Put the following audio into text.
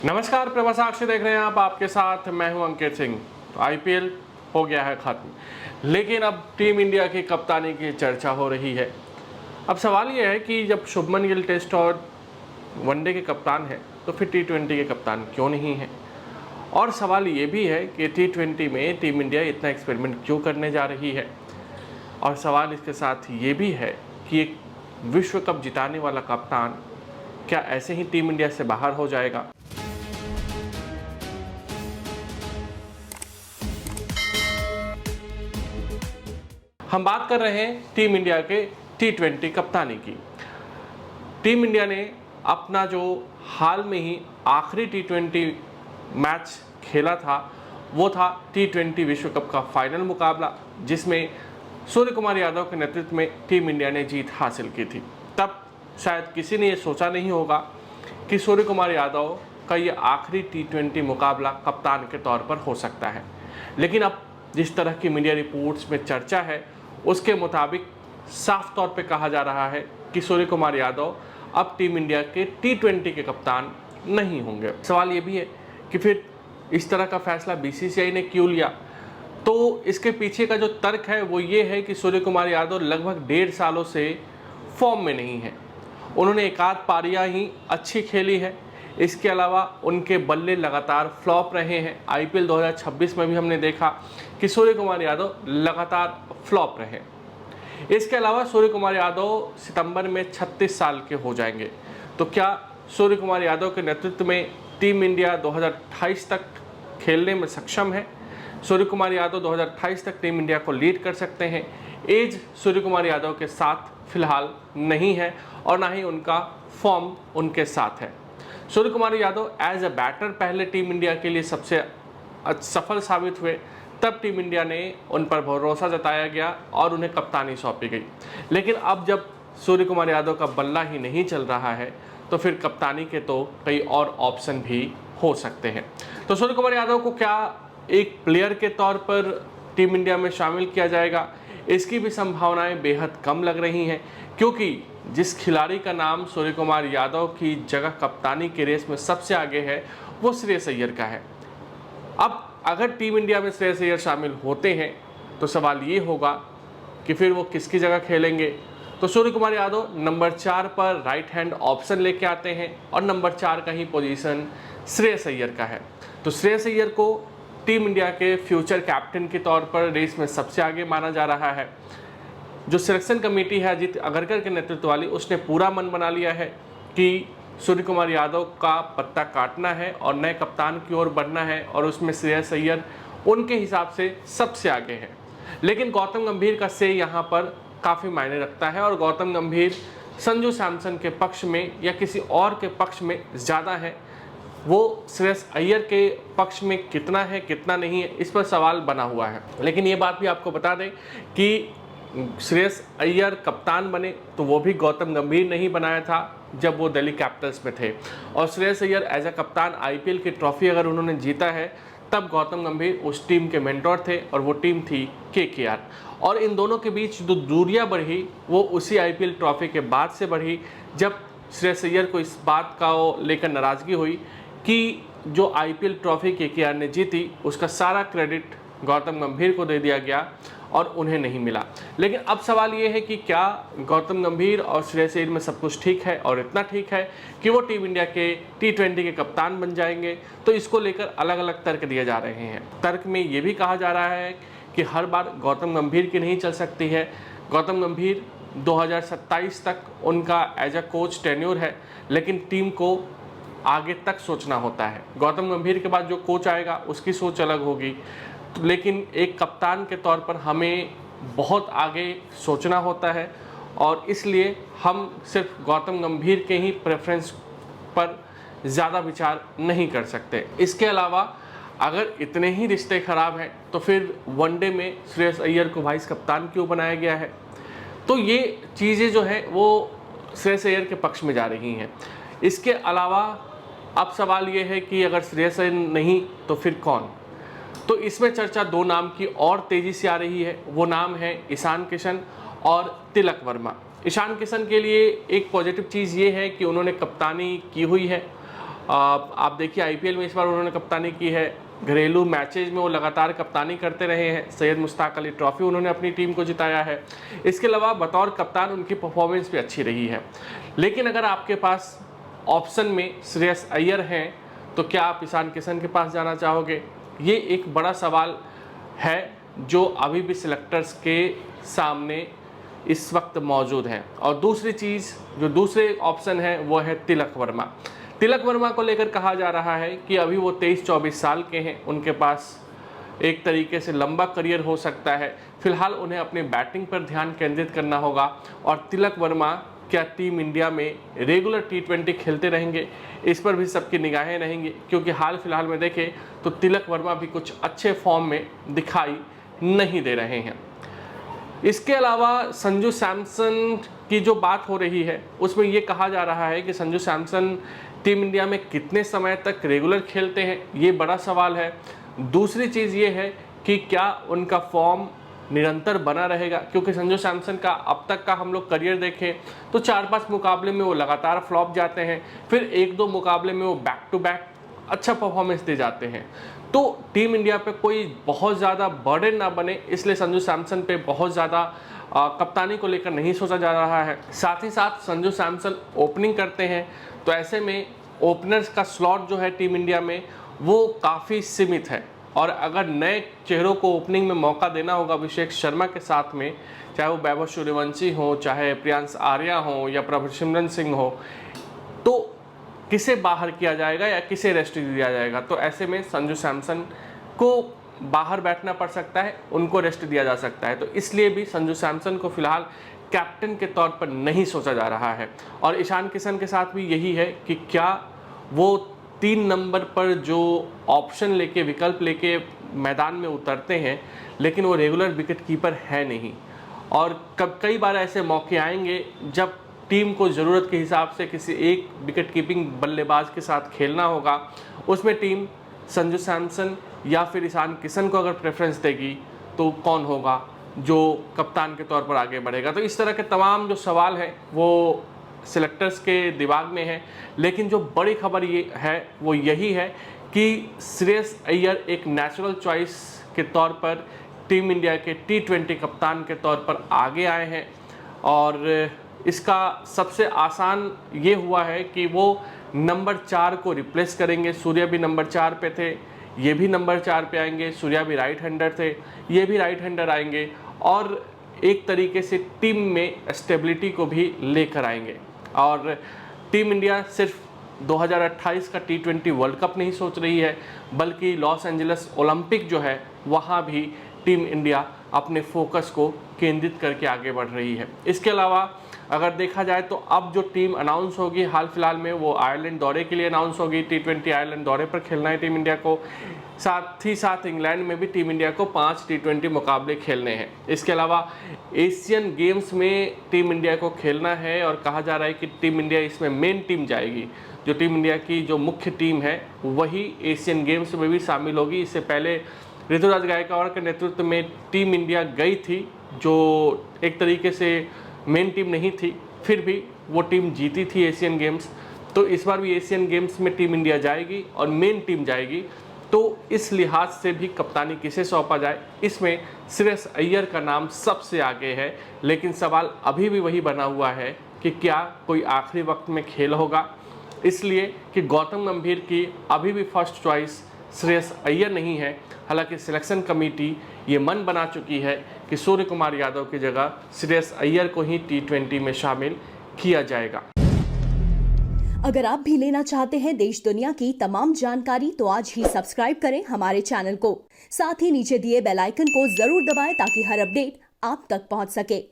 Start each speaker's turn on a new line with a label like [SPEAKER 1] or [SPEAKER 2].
[SPEAKER 1] नमस्कार, प्रभा साक्षी देख रहे हैं आप। आपके साथ मैं हूं अंकित सिंह। तो आईपीएल हो गया है खत्म, लेकिन अब टीम इंडिया की कप्तानी की चर्चा हो रही है। अब सवाल यह है कि जब शुभमन गिल टेस्ट और वनडे के कप्तान हैं, तो फिर टी20 के कप्तान क्यों नहीं हैं? और सवाल ये भी है कि टी20 में टीम इंडिया इतना एक्सपेरिमेंट क्यों करने जा रही है? और सवाल इसके साथ ये भी है कि एक विश्व कप जिताने वाला कप्तान क्या ऐसे ही टीम इंडिया से बाहर हो जाएगा? हम बात कर रहे हैं टीम इंडिया के टी20 कप्तानी की। टीम इंडिया ने अपना जो हाल में ही आखिरी टी20 मैच खेला था वो था टी20 विश्व कप का फाइनल मुकाबला, जिसमें सूर्य कुमार यादव के नेतृत्व में टीम इंडिया ने जीत हासिल की थी। तब शायद किसी ने ये सोचा नहीं होगा कि सूर्य कुमार यादव का ये आखिरी टी20 मुकाबला कप्तान के तौर पर हो सकता है। लेकिन अब जिस तरह की मीडिया रिपोर्ट्स में चर्चा है, उसके मुताबिक साफ तौर पे कहा जा रहा है कि सूर्य कुमार यादव अब टीम इंडिया के टी20 के कप्तान नहीं होंगे। सवाल ये भी है कि फिर इस तरह का फैसला बीसीसीआई ने क्यों लिया? तो इसके पीछे का जो तर्क है वो ये है कि सूर्य कुमार यादव लगभग 1.5 सालों से फॉर्म में नहीं है। उन्होंने एकाध पारियां ही अच्छी खेली है, इसके अलावा उनके बल्ले लगातार फ्लॉप रहे हैं। आईपीएल 2026 में भी हमने देखा कि सूर्य कुमार यादव लगातार फ्लॉप रहे। इसके अलावा सूर्य कुमार यादव सितंबर में 36 साल के हो जाएंगे। तो क्या सूर्य कुमार यादव के नेतृत्व में टीम इंडिया 2028 तक खेलने में सक्षम है? सूर्य कुमार यादव 2028 तक टीम इंडिया को लीड कर सकते हैं? एज सूर्य कुमार यादव के साथ फिलहाल नहीं है और ना ही उनका फॉर्म उनके साथ है। Surya Kumar Yadav as a batter पहले टीम इंडिया के लिए सबसे सफल साबित हुए, तब टीम इंडिया ने उन पर भरोसा जताया गया और उन्हें कप्तानी सौंपी गई। लेकिन अब जब सूर्य कुमार यादव का बल्ला ही नहीं चल रहा है, तो फिर कप्तानी के तो कई और ऑप्शन भी हो सकते हैं। तो सूर्य कुमार यादव को क्या एक प्लेयर के तौर पर टीम इंडिया में शामिल किया जाएगा? इसकी भी संभावनाएं बेहद कम लग रही हैं, क्योंकि जिस खिलाड़ी का नाम सूर्य कुमार यादव की जगह कप्तानी के रेस में सबसे आगे है वो श्रेयस अय्यर का है। अब अगर टीम इंडिया में श्रेयस अय्यर शामिल होते हैं तो सवाल ये होगा कि फिर वो किसकी जगह खेलेंगे। तो सूर्य कुमार यादव नंबर 4 पर राइट हैंड ऑप्शन लेके आते हैं और नंबर 4 का ही पोजीशन श्रेयस अय्यर का है। तो श्रेयस अय्यर को टीम इंडिया के फ्यूचर कैप्टन के तौर पर रेस में सबसे आगे माना जा रहा है। जो सिलेक्शन कमेटी है अजीत अगरकर के नेतृत्व वाली, उसने पूरा मन बना लिया है कि सूर्य कुमार यादव का पत्ता काटना है और नए कप्तान की ओर बढ़ना है, और उसमें श्रेयस अय्यर उनके हिसाब से सबसे आगे है। लेकिन गौतम गंभीर का से यहाँ पर काफ़ी मायने रखता है, और गौतम गंभीर संजू सैमसन के पक्ष में या किसी और के पक्ष में ज़्यादा है। वो श्रेयस अय्यर के पक्ष में कितना है कितना नहीं है, इस पर सवाल बना हुआ है। लेकिन ये बात भी आपको बता दें कि श्रेयस अय्यर कप्तान बने तो वो भी गौतम गंभीर नहीं बनाया था जब वो दिल्ली कैपिटल्स में थे, और श्रेयस अय्यर एज अ कप्तान आईपीएल की ट्रॉफी अगर उन्होंने जीता है तब गौतम गंभीर उस टीम के मेंटोर थे, और वो टीम थी केकेआर। और इन दोनों के बीच जो दूरियां बढ़ी वो उसी आईपीएल ट्रॉफी के बाद से बढ़ी, जब श्रेयस अय्यर को इस बात का लेकर नाराज़गी हुई कि जो आईपीएल ट्रॉफी केकेआर ने जीती उसका सारा क्रेडिट गौतम गंभीर को दे दिया गया और उन्हें नहीं मिला। लेकिन अब सवाल ये है कि क्या गौतम गंभीर और श्रेयस अय्यर में सब कुछ ठीक है, और इतना ठीक है कि वो टीम इंडिया के टी20 के कप्तान बन जाएंगे? तो इसको लेकर अलग अलग तर्क दिए जा रहे हैं। तर्क में ये भी कहा जा रहा है कि हर बार गौतम गंभीर की नहीं चल सकती है। गौतम गंभीर 2027 तक उनका एज अ कोच टेन्योर है, लेकिन टीम को आगे तक सोचना होता है। गौतम गंभीर के बाद जो कोच आएगा उसकी सोच अलग होगी, लेकिन एक कप्तान के तौर पर हमें बहुत आगे सोचना होता है, और इसलिए हम सिर्फ गौतम गंभीर के ही प्रेफरेंस पर ज़्यादा विचार नहीं कर सकते। इसके अलावा अगर इतने ही रिश्ते ख़राब हैं तो फिर वनडे में श्रेयस अय्यर को वाइस कप्तान क्यों बनाया गया है? तो ये चीज़ें जो है वो श्रेयस अय्यर के पक्ष में जा रही हैं। इसके अलावा अब सवाल ये है कि अगर श्रेयस अय्यर नहीं तो फिर कौन? तो इसमें चर्चा 2 नाम की और तेज़ी से आ रही है। वो नाम है ईशान किशन और तिलक वर्मा। ईशान किशन के लिए एक पॉजिटिव चीज़ ये है कि उन्होंने कप्तानी की हुई है आप देखिए आईपीएल में इस बार उन्होंने कप्तानी की है, घरेलू मैचेज में वो लगातार कप्तानी करते रहे हैं, सैयद मुश्ताक अली ट्रॉफी उन्होंने अपनी टीम को जिताया है। इसके अलावा बतौर कप्तान उनकी परफॉर्मेंस भी अच्छी रही है। लेकिन अगर आपके पास ऑप्शन में श्रेयस अय्यर हैं तो क्या आप ईशान किशन के पास जाना चाहोगे? ये एक बड़ा सवाल है जो अभी भी सिलेक्टर्स के सामने इस वक्त मौजूद है। और दूसरी चीज़ जो दूसरे ऑप्शन है वो है तिलक वर्मा। तिलक वर्मा को लेकर कहा जा रहा है कि अभी वो 23-24 साल के हैं, उनके पास एक तरीके से लंबा करियर हो सकता है। फिलहाल उन्हें अपनी बैटिंग पर ध्यान केंद्रित करना होगा। और तिलक वर्मा क्या टीम इंडिया में रेगुलर T20 खेलते रहेंगे, इस पर भी सबकी निगाहें रहेंगी, क्योंकि हाल फिलहाल में देखें तो तिलक वर्मा भी कुछ अच्छे फॉर्म में दिखाई नहीं दे रहे हैं। इसके अलावा संजू सैमसन की जो बात हो रही है उसमें ये कहा जा रहा है कि संजू सैमसन टीम इंडिया में कितने समय तक रेगुलर खेलते हैं, ये बड़ा सवाल है। दूसरी चीज़ ये है कि क्या उनका फॉर्म निरंतर बना रहेगा, क्योंकि संजू सैमसन का अब तक का हम लोग करियर देखें तो 4-5 मुकाबले में वो लगातार फ्लॉप जाते हैं, फिर 1-2 मुकाबले में वो बैक टू बैक अच्छा परफॉर्मेंस दे जाते हैं। तो टीम इंडिया पे कोई बहुत ज़्यादा बर्डन ना बने, इसलिए संजू सैमसन पे बहुत ज़्यादा कप्तानी को लेकर नहीं सोचा जा रहा है। साथ ही साथ संजू सैमसन ओपनिंग करते हैं, तो ऐसे में ओपनर्स का स्लॉट जो है टीम इंडिया में वो काफ़ी सीमित है। और अगर नए चेहरों को ओपनिंग में मौका देना होगा अभिषेक शर्मा के साथ में, चाहे वो वैभव सूर्यवंशी हो, चाहे प्रियांश आर्या हो या प्रभसिमरन सिंह हो, तो किसे बाहर किया जाएगा या किसे रेस्ट दिया जाएगा? तो ऐसे में संजू सैमसन को बाहर बैठना पड़ सकता है, उनको रेस्ट दिया जा सकता है। तो इसलिए भी संजू सैमसन को फिलहाल कैप्टन के तौर पर नहीं सोचा जा रहा है। और ईशान किशन के साथ भी यही है कि क्या वो 3 नंबर पर जो ऑप्शन लेके, विकल्प लेके मैदान में उतरते हैं, लेकिन वो रेगुलर विकेट कीपर है नहीं। और कई बार ऐसे मौके आएंगे जब टीम को ज़रूरत के हिसाब से किसी एक विकेट कीपिंग बल्लेबाज के साथ खेलना होगा, उसमें टीम संजू सैमसन या फिर ईशान किशन को अगर प्रेफरेंस देगी तो कौन होगा जो कप्तान के तौर पर आगे बढ़ेगा? तो इस तरह के तमाम जो सवाल हैं वो सिलेक्टर्स के दिमाग में है। लेकिन जो बड़ी खबर ये है वो यही है कि श्रेयस अय्यर एक नेचुरल चॉइस के तौर पर टीम इंडिया के T20 कप्तान के तौर पर आगे आए हैं। और इसका सबसे आसान ये हुआ है कि वो नंबर 4 को रिप्लेस करेंगे। सूर्या भी नंबर 4 पे थे, ये भी नंबर 4 पे आएंगे। सूर्या भी राइट हैंडर थे, ये भी राइट हैंडर आएंगे और एक तरीके से टीम में स्टेबिलिटी को भी लेकर आएंगे। और टीम इंडिया सिर्फ 2028 का T20 वर्ल्ड कप नहीं सोच रही है, बल्कि लॉस एंजलिस ओलंपिक जो है वहाँ भी टीम इंडिया अपने फोकस को केंद्रित करके आगे बढ़ रही है। इसके अलावा अगर देखा जाए तो अब जो टीम अनाउंस होगी हाल फिलहाल में वो आयरलैंड दौरे के लिए अनाउंस होगी। T20 आयरलैंड दौरे पर खेलना है टीम इंडिया को। साथ ही साथ इंग्लैंड में भी टीम इंडिया को 5 T20 मुकाबले खेलने हैं। इसके अलावा एशियन गेम्स में टीम इंडिया को खेलना है और कहा जा रहा है कि टीम इंडिया इसमें मेन टीम जाएगी। जो टीम इंडिया की जो मुख्य टीम है वही एशियन गेम्स में भी शामिल होगी। इससे पहले ऋतुराज गायकवाड़ के नेतृत्व में टीम इंडिया गई थी, जो एक तरीके से मेन टीम नहीं थी, फिर भी वो टीम जीती थी एशियन गेम्स। तो इस बार भी एशियन गेम्स में टीम इंडिया जाएगी और मेन टीम जाएगी। तो इस लिहाज से भी कप्तानी किसे सौंपा जाए, इसमें श्रेयस अय्यर का नाम सबसे आगे है। लेकिन सवाल अभी भी वही बना हुआ है कि क्या कोई आखिरी वक्त में खेल होगा, इसलिए कि गौतम गंभीर की अभी भी फर्स्ट चॉइस श्रेयस अय्यर नहीं है। हालांकि सिलेक्शन कमेटी ये मन बना चुकी है कि सूर्य कुमार यादव की जगह श्रेयस अय्यर को ही T20 में शामिल किया जाएगा।
[SPEAKER 2] अगर आप भी लेना चाहते हैं देश दुनिया की तमाम जानकारी तो आज ही सब्सक्राइब करें हमारे चैनल को। साथ ही नीचे दिए बेल आइकन को जरूर दबाएं ताकि हर अपडेट आप तक पहुंच सके।